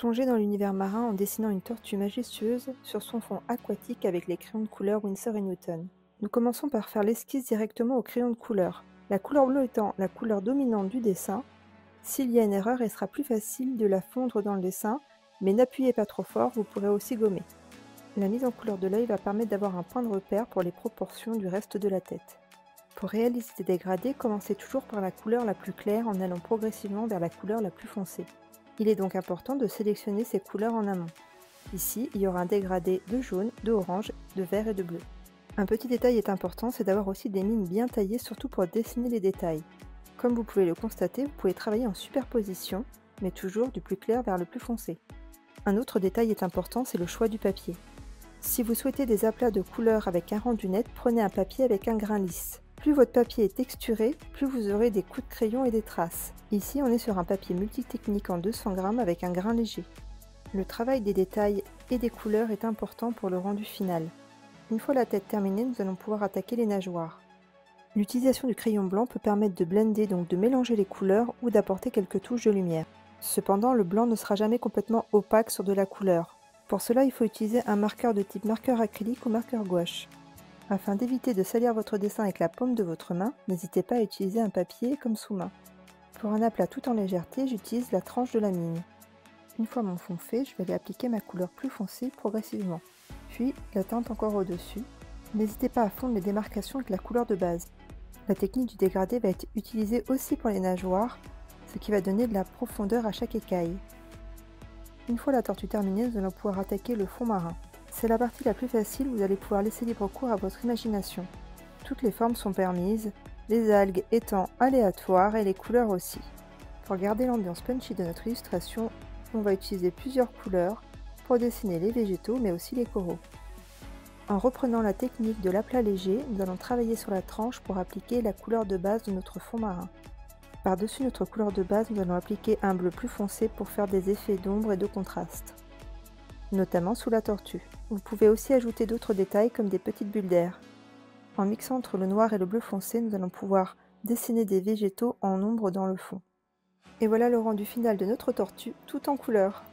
plonger dans l'univers marin en dessinant une tortue majestueuse sur son fond aquatique avec les crayons de couleur Winsor & Newton. Nous commençons par faire l'esquisse directement au crayon de couleur. La couleur bleue étant la couleur dominante du dessin, s'il y a une erreur, il sera plus facile de la fondre dans le dessin, mais n'appuyez pas trop fort, vous pourrez aussi gommer. La mise en couleur de l'œil va permettre d'avoir un point de repère pour les proportions du reste de la tête. Pour réaliser des dégradés, commencez toujours par la couleur la plus claire en allant progressivement vers la couleur la plus foncée. Il est donc important de sélectionner ces couleurs en amont. Ici, il y aura un dégradé de jaune, de orange, de vert et de bleu. Un petit détail est important, c'est d'avoir aussi des mines bien taillées, surtout pour dessiner les détails. Comme vous pouvez le constater, vous pouvez travailler en superposition, mais toujours du plus clair vers le plus foncé. Un autre détail est important, c'est le choix du papier. Si vous souhaitez des aplats de couleurs avec un rendu net, prenez un papier avec un grain lisse. Plus votre papier est texturé, plus vous aurez des coups de crayon et des traces. Ici, on est sur un papier multitechnique en 200 grammes avec un grain léger. Le travail des détails et des couleurs est important pour le rendu final. Une fois la tête terminée, nous allons pouvoir attaquer les nageoires. L'utilisation du crayon blanc peut permettre de blender, donc de mélanger les couleurs ou d'apporter quelques touches de lumière. Cependant, le blanc ne sera jamais complètement opaque sur de la couleur. Pour cela, il faut utiliser un marqueur de type marqueur acrylique ou marqueur gouache. Afin d'éviter de salir votre dessin avec la paume de votre main, n'hésitez pas à utiliser un papier comme sous-main. Pour un aplat tout en légèreté, j'utilise la tranche de la mine. Une fois mon fond fait, je vais aller appliquer ma couleur plus foncée progressivement. Puis la teinte encore au-dessus. N'hésitez pas à fondre les démarcations avec la couleur de base. La technique du dégradé va être utilisée aussi pour les nageoires, ce qui va donner de la profondeur à chaque écaille. Une fois la tortue terminée, nous allons pouvoir attaquer le fond marin. C'est la partie la plus facile, vous allez pouvoir laisser libre cours à votre imagination. Toutes les formes sont permises, les algues étant aléatoires et les couleurs aussi. Pour garder l'ambiance punchy de notre illustration, on va utiliser plusieurs couleurs pour dessiner les végétaux mais aussi les coraux. En reprenant la technique de l'aplat léger, nous allons travailler sur la tranche pour appliquer la couleur de base de notre fond marin. Par-dessus notre couleur de base, nous allons appliquer un bleu plus foncé pour faire des effets d'ombre et de contraste, notamment sous la tortue. Vous pouvez aussi ajouter d'autres détails comme des petites bulles d'air. En mixant entre le noir et le bleu foncé, nous allons pouvoir dessiner des végétaux en ombre dans le fond. Et voilà le rendu final de notre tortue, tout en couleur.